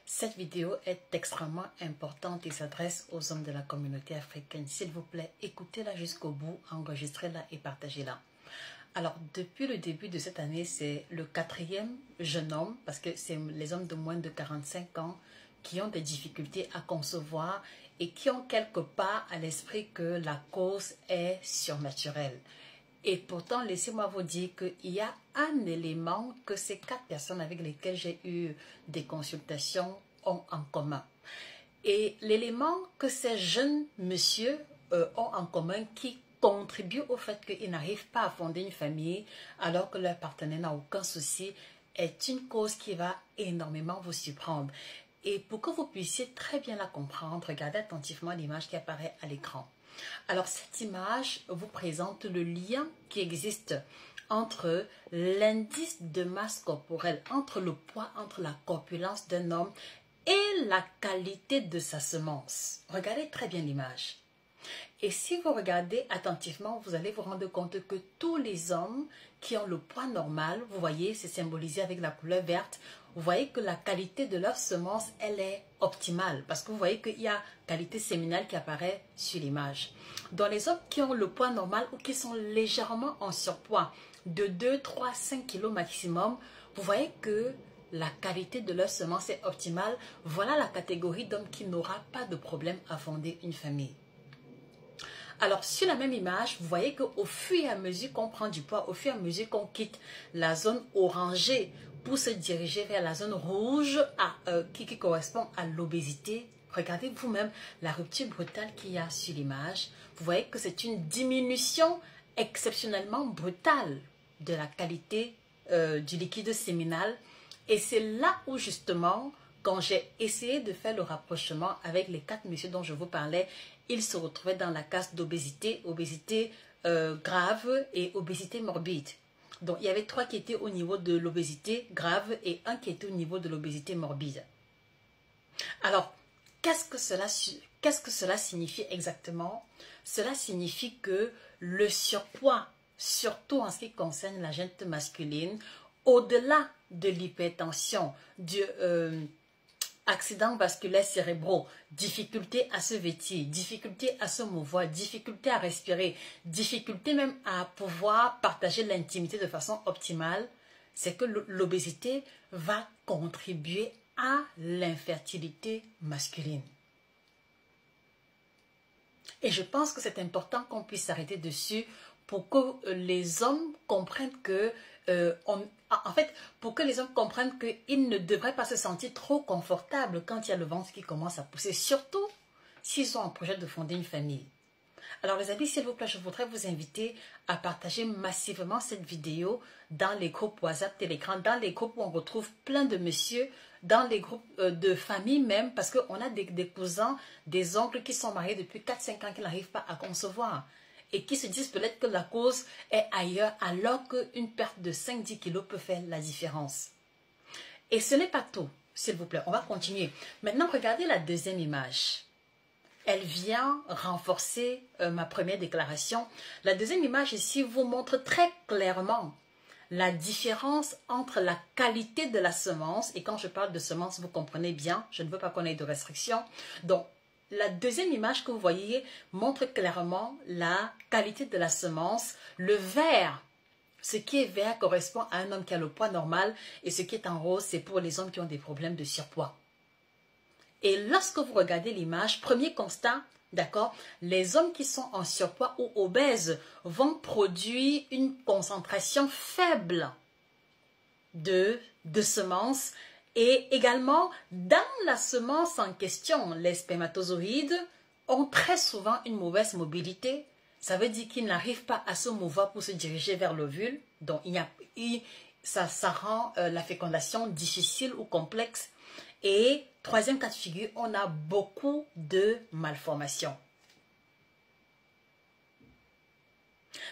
Cette vidéo est extrêmement importante et s'adresse aux hommes de la communauté africaine. S'il vous plaît, écoutez-la jusqu'au bout, enregistrez-la et partagez-la. Alors, depuis le début de cette année, c'est le 4e jeune homme, parce que c'est les hommes de moins de 45 ans qui ont des difficultés à concevoir et qui ont quelque part à l'esprit que la cause est surnaturelle. Et pourtant, laissez-moi vous dire qu'il y a un élément que ces 4 personnes avec lesquelles j'ai eu des consultations ont en commun. Et l'élément que ces jeunes messieurs ont en commun qui contribue au fait qu'ils n'arrivent pas à fonder une famille alors que leur partenaire n'a aucun souci est une cause qui va énormément vous surprendre. Et pour que vous puissiez très bien la comprendre, regardez attentivement l'image qui apparaît à l'écran. Alors, cette image vous présente le lien qui existe entre l'indice de masse corporelle, entre le poids, entre la corpulence d'un homme et la qualité de sa semence. Regardez très bien l'image. Et si vous regardez attentivement, vous allez vous rendre compte que tous les hommes qui ont le poids normal, vous voyez, c'est symbolisé avec la couleur verte, vous voyez que la qualité de leur semence, elle est optimale. Parce que vous voyez qu'il y a qualité séminale qui apparaît sur l'image. Dans les hommes qui ont le poids normal ou qui sont légèrement en surpoids, de 2, 3, 5 kilos maximum, vous voyez que la qualité de leur semence est optimale. Voilà la catégorie d'hommes qui n'aura pas de problème à fonder une famille. Alors, sur la même image, vous voyez qu'au fur et à mesure qu'on prend du poids, au fur et à mesure qu'on quitte la zone orangée pour se diriger vers la zone rouge qui correspond à l'obésité, regardez vous-même la rupture brutale qu'il y a sur l'image. Vous voyez que c'est une diminution exceptionnellement brutale de la qualité du liquide séminal. Et c'est là où justement, quand j'ai essayé de faire le rapprochement avec les 4 messieurs dont je vous parlais, ils se retrouvaient dans la case d'obésité, obésité grave et obésité morbide. Donc, il y avait 3 qui étaient au niveau de l'obésité grave et 1 qui était au niveau de l'obésité morbide. Alors, qu'est-ce que cela signifie exactement? Cela signifie que le surpoids, surtout en ce qui concerne la gente masculine, au-delà de l'hypertension, du accidents vasculaires cérébraux, difficulté à se vêtir, difficulté à se mouvoir, difficulté à respirer, difficulté même à pouvoir partager l'intimité de façon optimale, c'est que l'obésité va contribuer à l'infertilité masculine. Et je pense que c'est important qu'on puisse s'arrêter dessus pour que les hommes comprennent que pour que les hommes comprennent qu'ils ne devraient pas se sentir trop confortables quand il y a le ventre qui commence à pousser, surtout s'ils ont un projet de fonder une famille. Alors les amis, s'il vous plaît, je voudrais vous inviter à partager massivement cette vidéo dans les groupes WhatsApp, Telegram, dans les groupes où on retrouve plein de messieurs, dans les groupes de famille même, parce qu'on a des cousins, des oncles qui sont mariés depuis 4-5 ans qui n'arrivent pas à concevoir. Et qui se disent peut-être que la cause est ailleurs alors qu'une perte de 5-10 kilos peut faire la différence. Et ce n'est pas tout, s'il vous plaît, on va continuer. Maintenant, regardez la deuxième image. Elle vient renforcer ma première déclaration. La deuxième image ici vous montre très clairement la différence entre la qualité de la semence. Et quand je parle de semence, vous comprenez bien, je ne veux pas qu'on ait de restrictions. Donc, la deuxième image que vous voyez montre clairement la qualité de la semence. Le vert, ce qui est vert correspond à un homme qui a le poids normal et ce qui est en rose, c'est pour les hommes qui ont des problèmes de surpoids. Et lorsque vous regardez l'image, premier constat, d'accord, les hommes qui sont en surpoids ou obèses vont produire une concentration faible de semences. Et également, dans la semence en question, les spermatozoïdes ont très souvent une mauvaise mobilité. Ça veut dire qu'ils n'arrivent pas à se mouvoir pour se diriger vers l'ovule. Donc, ça rend la fécondation difficile ou complexe. Et troisième cas de figure, on a beaucoup de malformations.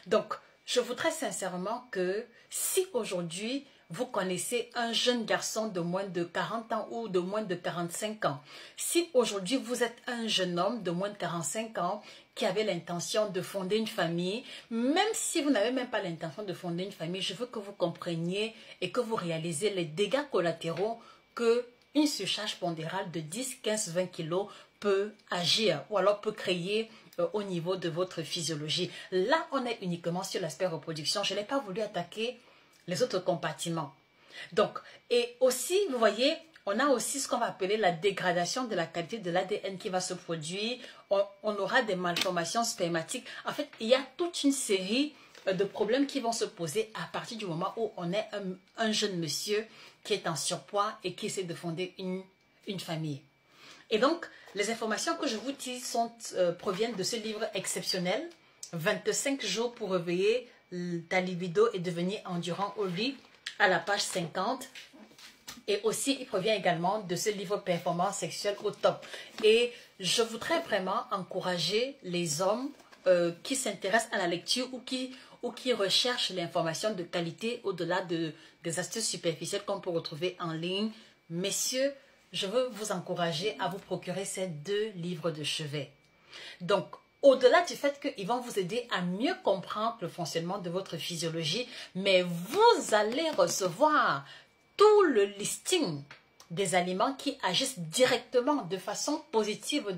Donc, je voudrais sincèrement que si aujourd'hui, vous connaissez un jeune garçon de moins de 40 ans ou de moins de 45 ans. Si aujourd'hui vous êtes un jeune homme de moins de 45 ans qui avait l'intention de fonder une famille, même si vous n'avez même pas l'intention de fonder une famille, je veux que vous compreniez et que vous réalisez les dégâts collatéraux que une surcharge pondérale de 10, 15, 20 kilos peut agir ou alors peut créer au niveau de votre physiologie. Là, on est uniquement sur l'aspect reproduction. Je n'ai pas voulu attaquer les autres compartiments. Donc, et aussi, vous voyez, on a aussi ce qu'on va appeler la dégradation de la qualité de l'ADN qui va se produire. On aura des malformations spermatiques. En fait, il y a toute une série de problèmes qui vont se poser à partir du moment où on est un jeune monsieur qui est en surpoids et qui essaie de fonder une famille. Et donc, les informations que je vous dis proviennent de ce livre exceptionnel, 25 jours pour réveiller ta libido et devenir endurant au lit, à la page 50. Et aussi, il provient également de ce livre Performance sexuelle au top. Et je voudrais vraiment encourager les hommes qui s'intéressent à la lecture ou qui recherchent l'information de qualité au-delà des astuces superficielles qu'on peut retrouver en ligne. Messieurs, je veux vous encourager à vous procurer ces 2 livres de chevet. Donc, au-delà du fait qu'ils vont vous aider à mieux comprendre le fonctionnement de votre physiologie, mais vous allez recevoir tout le listing des aliments qui agissent directement de façon positive,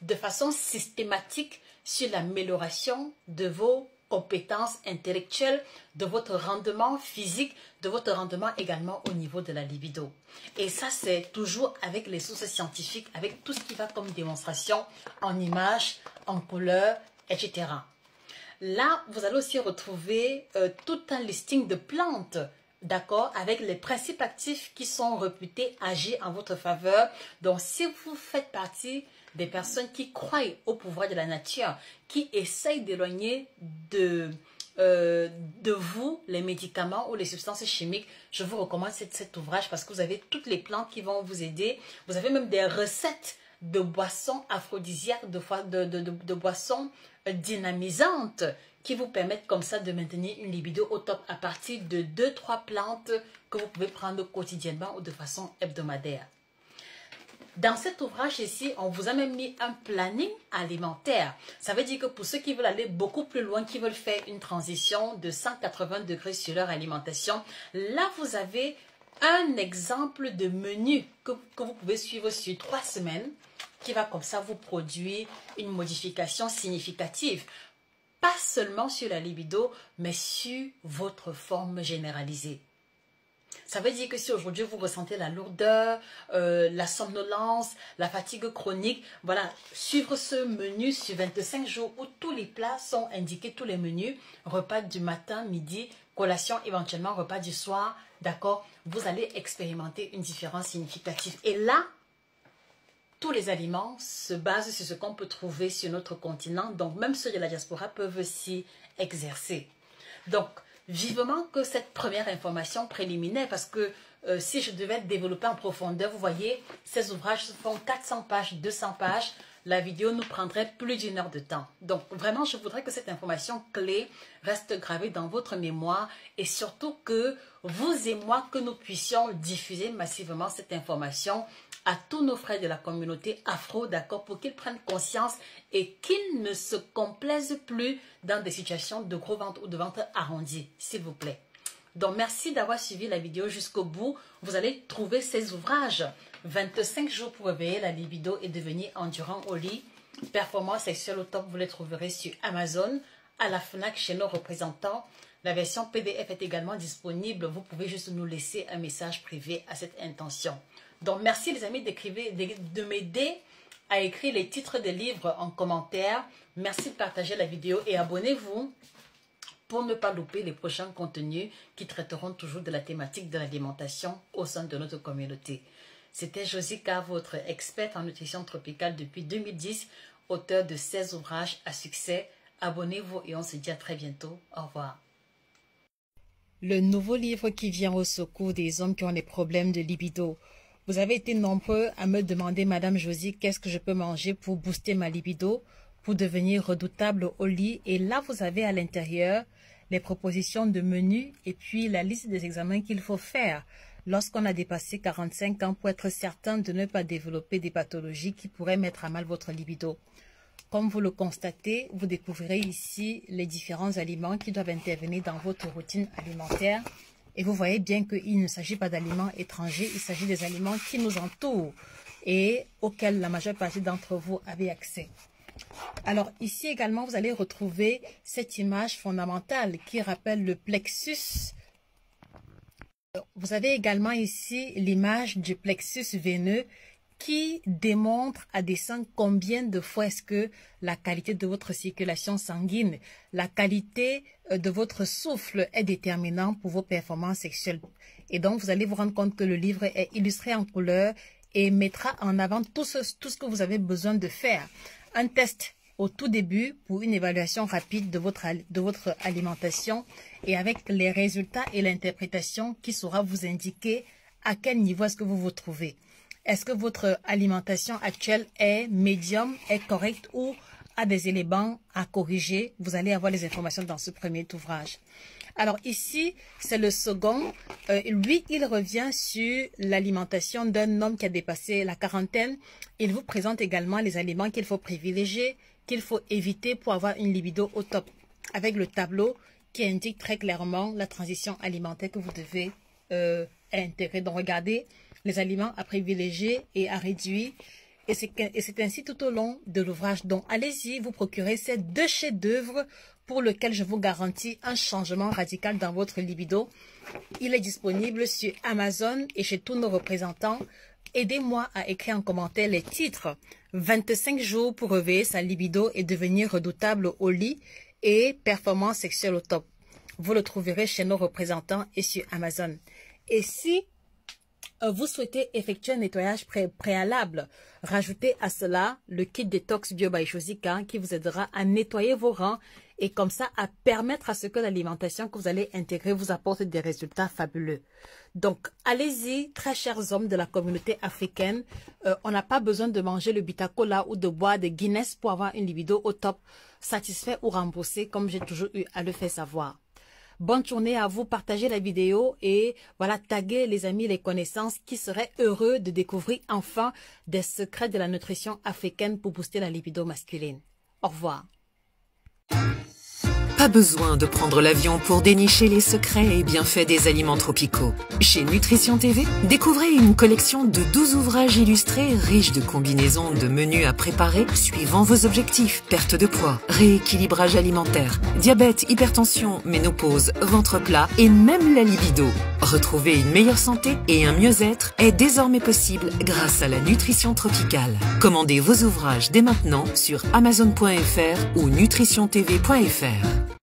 de façon systématique sur l'amélioration de vos compétences intellectuelles, de votre rendement physique, de votre rendement également au niveau de la libido. Et ça, c'est toujours avec les sources scientifiques, avec tout ce qui va comme démonstration en images, en couleurs, etc. Là, vous allez aussi retrouver tout un listing de plantes, d'accord, avec les principes actifs qui sont réputés agir en votre faveur. Donc, si vous faites partie des personnes qui croient au pouvoir de la nature, qui essayent d'éloigner de vous les médicaments ou les substances chimiques, je vous recommande cet ouvrage parce que vous avez toutes les plantes qui vont vous aider. Vous avez même des recettes de boissons aphrodisiaques, de boissons dynamisantes qui vous permettent comme ça de maintenir une libido au top à partir de 2-3 plantes que vous pouvez prendre quotidiennement ou de façon hebdomadaire. Dans cet ouvrage ici, on vous a même mis un planning alimentaire. Ça veut dire que pour ceux qui veulent aller beaucoup plus loin, qui veulent faire une transition de 180 degrés sur leur alimentation, là vous avez un exemple de menu que vous pouvez suivre sur 3 semaines qui va comme ça vous produire une modification significative. Pas seulement sur la libido, mais sur votre forme généralisée. Ça veut dire que si aujourd'hui vous ressentez la lourdeur, la somnolence, la fatigue chronique, voilà, suivre ce menu sur 25 jours où tous les plats sont indiqués, tous les menus, repas du matin, midi, collation, éventuellement repas du soir, d'accord, vous allez expérimenter une différence significative. Et là, tous les aliments se basent sur ce qu'on peut trouver sur notre continent, donc même ceux de la diaspora peuvent s'y exercer. Donc, vivement que cette première information préliminaire, parce que si je devais développer en profondeur, vous voyez, ces ouvrages font 400 pages, 200 pages, la vidéo nous prendrait plus d'1 heure de temps. Donc, vraiment, je voudrais que cette information clé reste gravée dans votre mémoire et surtout que vous et moi, que nous puissions diffuser massivement cette information à tous nos frères de la communauté afro, d'accord, pour qu'ils prennent conscience et qu'ils ne se complaisent plus dans des situations de gros ventre ou de ventre arrondi, s'il vous plaît. Donc, merci d'avoir suivi la vidéo jusqu'au bout. Vous allez trouver ces ouvrages. 25 jours pour réveiller la libido et devenir endurant au lit. Performance sexuelle au top, vous les trouverez sur Amazon, à la FNAC chez nos représentants. La version PDF est également disponible. Vous pouvez juste nous laisser un message privé à cette intention. Donc, merci les amis de m'aider à écrire les titres des livres en commentaire. Merci de partager la vidéo et abonnez-vous pour ne pas louper les prochains contenus qui traiteront toujours de la thématique de l'alimentation au sein de notre communauté. C'était Josica, votre experte en nutrition tropicale depuis 2010, auteur de 16 ouvrages à succès. Abonnez-vous et on se dit à très bientôt. Au revoir. Le nouveau livre qui vient au secours des hommes qui ont des problèmes de libido. Vous avez été nombreux à me demander, Madame Josie, qu'est-ce que je peux manger pour booster ma libido, pour devenir redoutable au lit. Et là, vous avez à l'intérieur les propositions de menus et puis la liste des examens qu'il faut faire lorsqu'on a dépassé 45 ans pour être certain de ne pas développer des pathologies qui pourraient mettre à mal votre libido. Comme vous le constatez, vous découvrirez ici les différents aliments qui doivent intervenir dans votre routine alimentaire Et vous voyez bien qu'il ne s'agit pas d'aliments étrangers, il s'agit des aliments qui nous entourent et auxquels la majeure partie d'entre vous avez accès. Alors ici également, vous allez retrouver cette image fondamentale qui rappelle le plexus. Vous avez également ici l'image du plexus veineux qui démontre à dessein combien de fois est-ce que la qualité de votre circulation sanguine, la qualité de votre souffle est déterminant pour vos performances sexuelles. Et donc, vous allez vous rendre compte que le livre est illustré en couleur et mettra en avant tout ce que vous avez besoin de faire. Un test au tout début pour une évaluation rapide de votre alimentation et avec les résultats et l'interprétation qui saura vous indiquer à quel niveau est-ce que vous vous trouvez. Est-ce que votre alimentation actuelle est médium, est correcte ou a des éléments à corriger? Vous allez avoir les informations dans ce premier ouvrage. Alors ici, c'est le second. Lui, il revient sur l'alimentation d'un homme qui a dépassé la quarantaine. Il vous présente également les aliments qu'il faut privilégier, qu'il faut éviter pour avoir une libido au top, avec le tableau qui indique très clairement la transition alimentaire que vous devez intégrer. Donc regardez les aliments à privilégier et à réduire. Et c'est ainsi tout au long de l'ouvrage. Donc allez-y, vous procurez ces 2 chefs-d'œuvre pour lesquels je vous garantis un changement radical dans votre libido. Il est disponible sur Amazon et chez tous nos représentants. Aidez-moi à écrire en commentaire les titres. 25 jours pour réveiller sa libido et devenir redoutable au lit et performance sexuelle au top. Vous le trouverez chez nos représentants et sur Amazon. Et si vous souhaitez effectuer un nettoyage préalable, rajoutez à cela le kit détox Bio by Josica qui vous aidera à nettoyer vos reins et comme ça à permettre à ce que l'alimentation que vous allez intégrer vous apporte des résultats fabuleux. Donc allez-y, très chers hommes de la communauté africaine, on n'a pas besoin de manger le Bitacola ou de boire des Guinness pour avoir une libido au top, satisfait ou remboursé comme j'ai toujours eu à le faire savoir. Bonne journée à vous, partagez la vidéo et voilà, taguez les amis, les connaissances qui seraient heureux de découvrir enfin des secrets de la nutrition africaine pour booster la libido masculine. Au revoir. Pas besoin de prendre l'avion pour dénicher les secrets et bienfaits des aliments tropicaux. Chez Nutrition TV, découvrez une collection de 12 ouvrages illustrés riches de combinaisons de menus à préparer suivant vos objectifs. Perte de poids, rééquilibrage alimentaire, diabète, hypertension, ménopause, ventre plat et même la libido. Retrouver une meilleure santé et un mieux-être est désormais possible grâce à la nutrition tropicale. Commandez vos ouvrages dès maintenant sur Amazon.fr ou nutritiontv.fr.